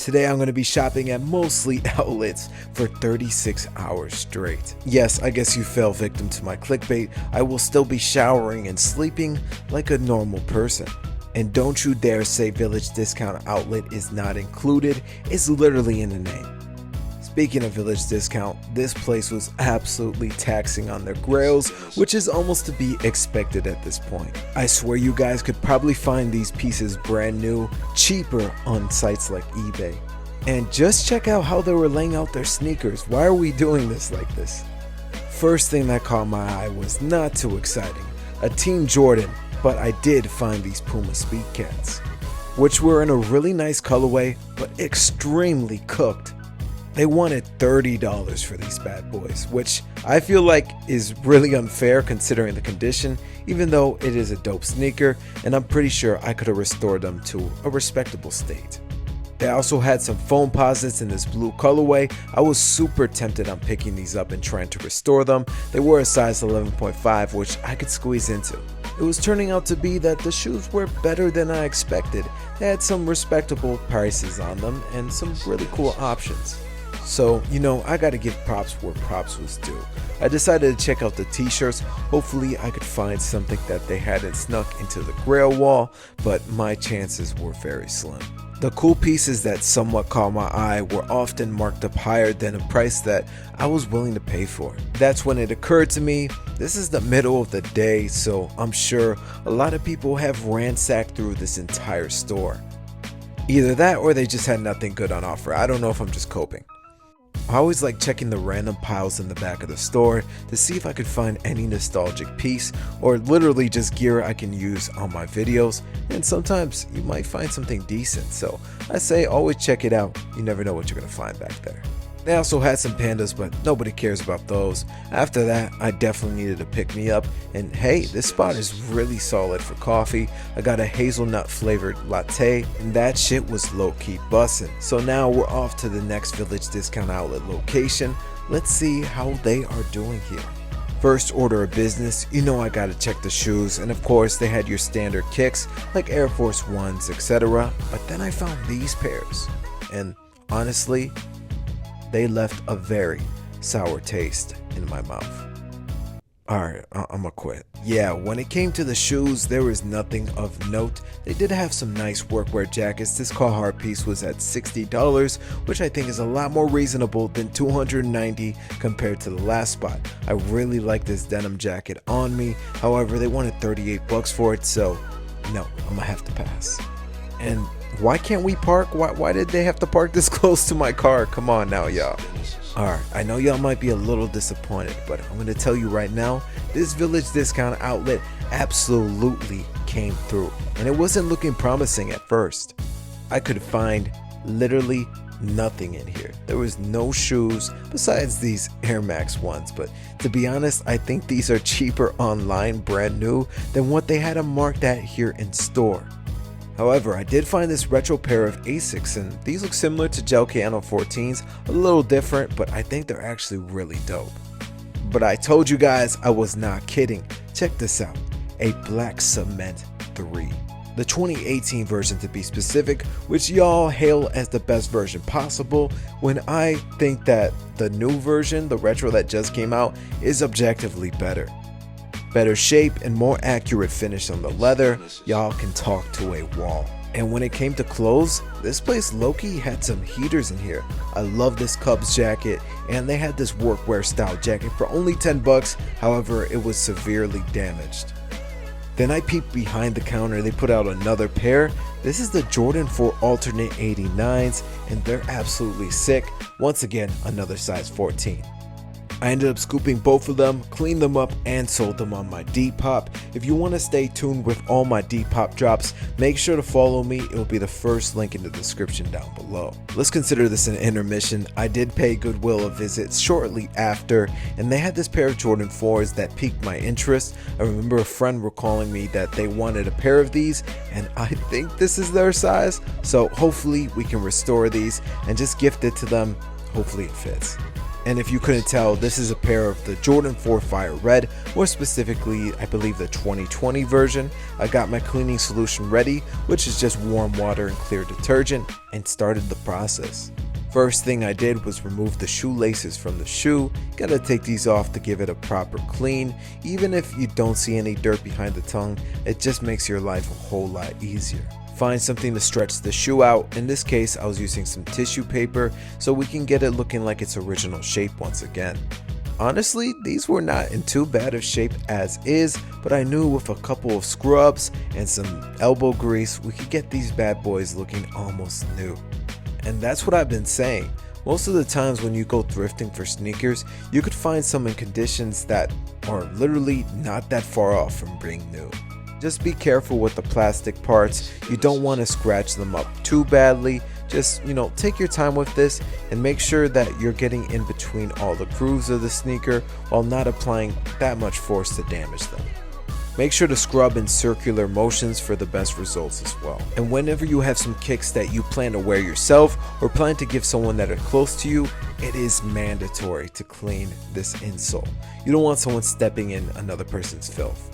Today I'm going to be shopping at mostly outlets for 36 hours straight. Yes, I guess you fell victim to my clickbait. I will still be showering and sleeping like a normal person. And don't you dare say Village Discount Outlet is not included. It's literally in the name. Speaking of Village Discount, this place was absolutely taxing on their grails, which is almost to be expected at this point. I swear you guys could probably find these pieces brand new, cheaper on sites like eBay. And just check out how they were laying out their sneakers. Why are we doing this like this? First thing that caught my eye was not too exciting, a Team Jordan, but I did find these Puma Speed Cats, which were in a really nice colorway, but extremely cooked. They wanted $30 for these bad boys, which I feel like is really unfair considering the condition, even though it is a dope sneaker, and I'm pretty sure I could have restored them to a respectable state. They also had some foam posits in this blue colorway. I was super tempted on picking these up and trying to restore them. They were a size 11.5, which I could squeeze into. It was turning out to be that the shoes were better than I expected. They had some respectable prices on them and some really cool options. So, I gotta give props where props was due. I decided to check out the t-shirts. Hopefully I could find something that they hadn't snuck into the grail wall, but my chances were very slim. The cool pieces that somewhat caught my eye were often marked up higher than a price that I was willing to pay for. That's when it occurred to me, this is the middle of the day, so I'm sure a lot of people have ransacked through this entire store. Either that or they just had nothing good on offer. I don't know if I'm just coping. I always like checking the random piles in the back of the store to see if I could find any nostalgic piece or literally just gear I can use on my videos, and sometimes you might find something decent, so I say always check it out. You never know what you're gonna find back there. They also had some pandas, but nobody cares about those. After that, I definitely needed to pick me up, and hey, this spot is really solid for coffee. I got a hazelnut flavored latte, and that shit was low-key bussin'. So now we're off to the next Village Discount Outlet location. Let's see how they are doing here. First order of business, I gotta check the shoes, and of course they had your standard kicks like Air Force Ones, etc. But then I found these pairs, and honestly, they left a very sour taste in my mouth. Alright, I'ma quit. Yeah, when it came to the shoes, there was nothing of note. They did have some nice workwear jackets. This Carhartt piece was at $60, which I think is a lot more reasonable than $290 compared to the last spot. I really like this denim jacket on me. However, they wanted $38 for it, so no, I'ma have to pass. And why can't we park? Why did they have to park this close to my car? Come on now, y'all. Alright, I know y'all might be a little disappointed, but I'm going to tell you right now, this Village Discount Outlet absolutely came through. And it wasn't looking promising at first. I could find literally nothing in here. There was no shoes besides these Air Max ones, but to be honest, I think these are cheaper online brand new than what they had them marked at here in store. However, I did find this retro pair of Asics, and these look similar to Gel Cano 14s, a little different, but I think they're actually really dope. But I told you guys I was not kidding. Check this out, a Black Cement 3. The 2018 version to be specific, which y'all hail as the best version possible, when I think that the new version, the retro that just came out, is objectively better. Better shape and more accurate finish on the leather, y'all can talk to a wall. And when it came to clothes, this place low-key had some heaters in here. I love this Cubs jacket, and they had this workwear style jacket for only $10, however it was severely damaged. Then I peeped behind the counter, they put out another pair. This is the Jordan 4 alternate 89s, and they're absolutely sick. Once again, another size 14. I ended up scooping both of them, cleaned them up, and sold them on my Depop. If you want to stay tuned with all my Depop drops, make sure to follow me. It will be the first link in the description down below. Let's consider this an intermission. I did pay Goodwill a visit shortly after, and they had this pair of Jordan 4s that piqued my interest. I remember a friend recalling me that they wanted a pair of these, and I think this is their size. So hopefully we can restore these and just gift it to them. Hopefully it fits. And if you couldn't tell, this is a pair of the Jordan 4 Fire Red, more specifically, I believe the 2020 version. I got my cleaning solution ready, which is just warm water and clear detergent, and started the process. First thing I did was remove the shoelaces from the shoe. Gotta take these off to give it a proper clean. Even if you don't see any dirt behind the tongue, it just makes your life a whole lot easier. Find something to stretch the shoe out. In this case, I was using some tissue paper so we can get it looking like its original shape once again. Honestly, these were not in too bad of shape as is, but I knew with a couple of scrubs and some elbow grease, we could get these bad boys looking almost new. And that's what I've been saying. Most of the times when you go thrifting for sneakers, you could find some in conditions that are literally not that far off from being new. Just be careful with the plastic parts. You don't want to scratch them up too badly. Just, take your time with this and make sure that you're getting in between all the grooves of the sneaker while not applying that much force to damage them. Make sure to scrub in circular motions for the best results as well. And whenever you have some kicks that you plan to wear yourself or plan to give someone that are close to you, it is mandatory to clean this insole. You don't want someone stepping in another person's filth.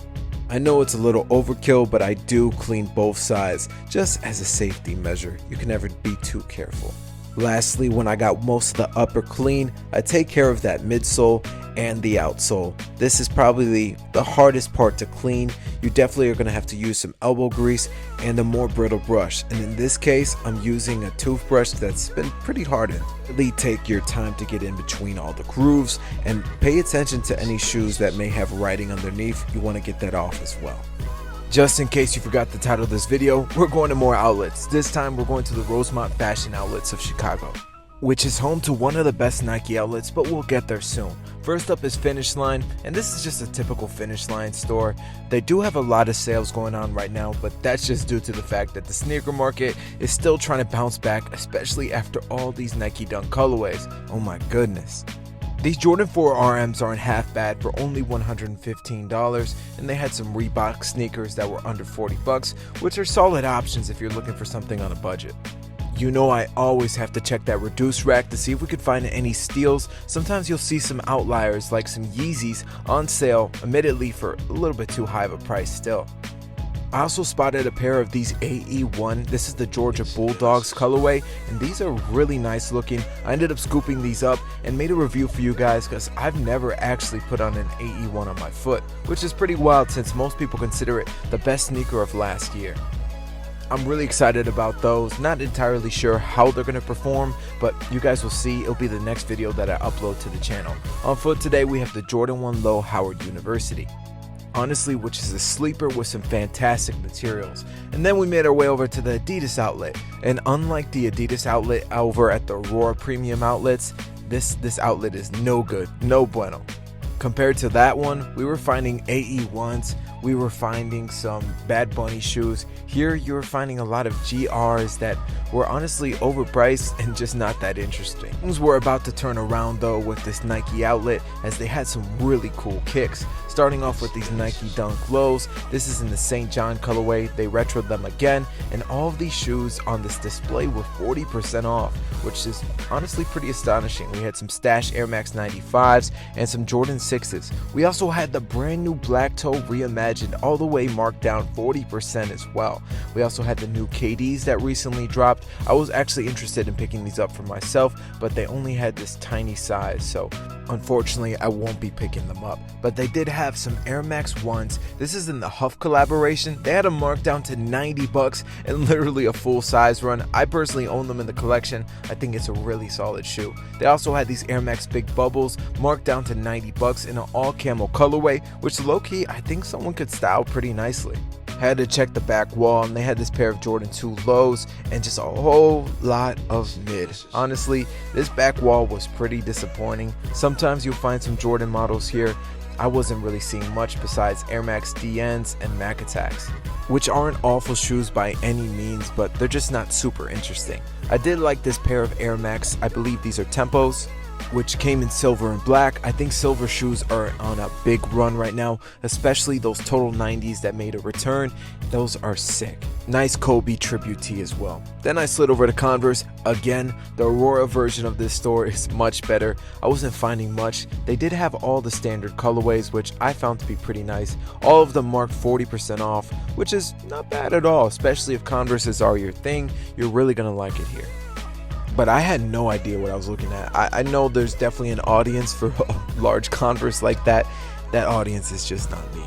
I know it's a little overkill, but I do clean both sides just as a safety measure. You can never be too careful. Lastly, when I got most of the upper clean, I take care of that midsole and the outsole. This is probably the hardest part to clean. You definitely are going to have to use some elbow grease and a more brittle brush. And in this case, I'm using a toothbrush that's been pretty hardened. Really take your time to get in between all the grooves and pay attention to any shoes that may have writing underneath. You want to get that off as well. Just in case you forgot the title of this video, we're going to more outlets. This time we're going to the Rosemont Fashion Outlets of Chicago, which is home to one of the best Nike outlets, but we'll get there soon. First up is Finish Line, and this is just a typical Finish Line store. They do have a lot of sales going on right now, but that's just due to the fact that the sneaker market is still trying to bounce back, especially after all these Nike Dunk colorways. Oh my goodness. These Jordan 4 RMs aren't half bad for only $115, and they had some Reebok sneakers that were under $40, which are solid options if you're looking for something on a budget. You know I always have to check that reduced rack to see if we could find any steals. Sometimes you'll see some outliers like some Yeezys on sale, admittedly for a little bit too high of a price still. I also spotted a pair of these AE1. This is the Georgia Bulldogs colorway, and these are really nice looking. I ended up scooping these up and made a review for you guys because I've never actually put on an AE1 on my foot, which is pretty wild since most people consider it the best sneaker of last year. I'm really excited about those. Not entirely sure how they're going to perform, but you guys will see. It'll be the next video that I upload to the channel. On foot today, we have the Jordan 1 Low Howard University. Honestly, which is a sleeper with some fantastic materials. And then we made our way over to the Adidas outlet. And unlike the Adidas outlet over at the Aurora Premium outlets, this outlet is no good, no bueno. Compared to that one, we were finding AE1s, we were finding some Bad Bunny shoes. Here you were finding a lot of GRs that were honestly overpriced and just not that interesting. Things were about to turn around though with this Nike outlet as they had some really cool kicks. Starting off with these Nike Dunk Lows. This is in the St. John colorway. They retroed them again, and all of these shoes on this display were 40% off, which is honestly pretty astonishing. We had some Stash Air Max 95s and some Jordan 6s. We also had the brand new Black Toe Reimagined all the way marked down 40% as well. We also had the new KDs that recently dropped. I was actually interested in picking these up for myself, but they only had this tiny size, so unfortunately I won't be picking them up. But they did have some Air Max 1s. This is in the Huff collaboration. They had them marked down to $90 and literally a full size run. I personally own them in the collection. I think it's a really solid shoe. They also had these Air Max Big Bubbles marked down to $90 in an all camo colorway, which low-key I think someone could style pretty nicely. Had to check the back wall, and they had this pair of Jordan 2 lows and just a whole lot of mid. Honestly, this back wall was pretty disappointing. Sometimes you'll find some Jordan models here. I wasn't really seeing much besides Air Max DNs and Mac Attacks, which aren't awful shoes by any means, but they're just not super interesting. I did like this pair of Air Max, I believe these are Tempos. which came in silver and black. I think silver shoes are on a big run right now, especially those Total 90s that made a return. Those are sick. Nice Kobe tribute tee as well. Then I slid over to Converse. Again, the Aurora version of this store is much better. I wasn't finding much. They did have all the standard colorways, which I found to be pretty nice. All of them marked 40% off, which is not bad at all, especially if Converses are your thing. You're really gonna like it here. But I had no idea what I was looking at. I know there's definitely an audience for a large Converse like that. That audience is just not me.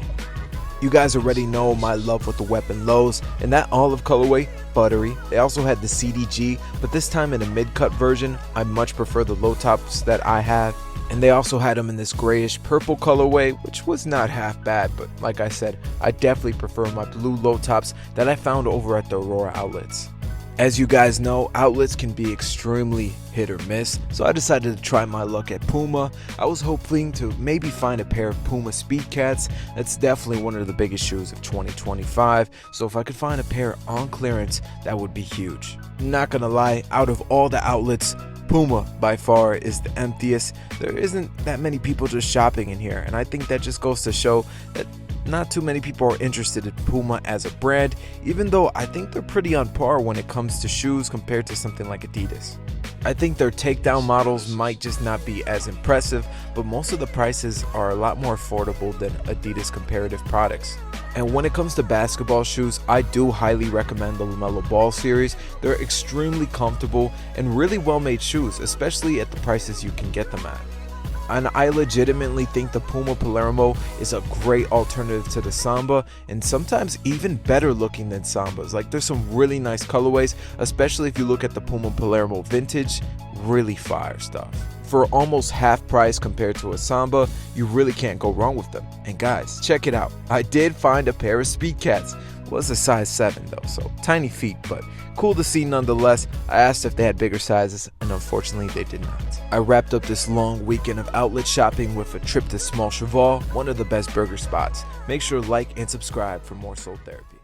You guys already know my love with the weapon lows, and that olive colorway, buttery. They also had the CDG, but this time in a mid-cut version. I much prefer the low tops that I have. And they also had them in this grayish purple colorway, which was not half bad, but like I said, I definitely prefer my blue low tops that I found over at the Aurora outlets. As you guys know, outlets can be extremely hit or miss, so I decided to try my luck at Puma. I was hoping to maybe find a pair of Puma Speed Cats. That's definitely one of the biggest shoes of 2025, so if I could find a pair on clearance, that would be huge. Not gonna lie, out of all the outlets, Puma by far is the emptiest. There isn't that many people just shopping in here, and I think that just goes to show that not too many people are interested in Puma as a brand, even though I think they're pretty on par when it comes to shoes compared to something like Adidas. I think their takedown models might just not be as impressive, but most of the prices are a lot more affordable than Adidas comparative products. And when it comes to basketball shoes, I do highly recommend the LaMelo Ball series. They're extremely comfortable and really well made shoes, especially at the prices you can get them at. And I legitimately think the Puma Palermo is a great alternative to the Samba, and sometimes even better looking than Sambas. Like, there's some really nice colorways, especially if you look at the Puma Palermo Vintage. Really fire stuff. For almost half price compared to a Samba, you really can't go wrong with them. And guys, check it out. I did find a pair of Speed Cats. Was a size 7 though, so tiny feet, but cool to see nonetheless. I asked if they had bigger sizes, and unfortunately they did not. I wrapped up this long weekend of outlet shopping with a trip to Small Cheval, one of the best burger spots. Make sure to like and subscribe for more Soul Therapy.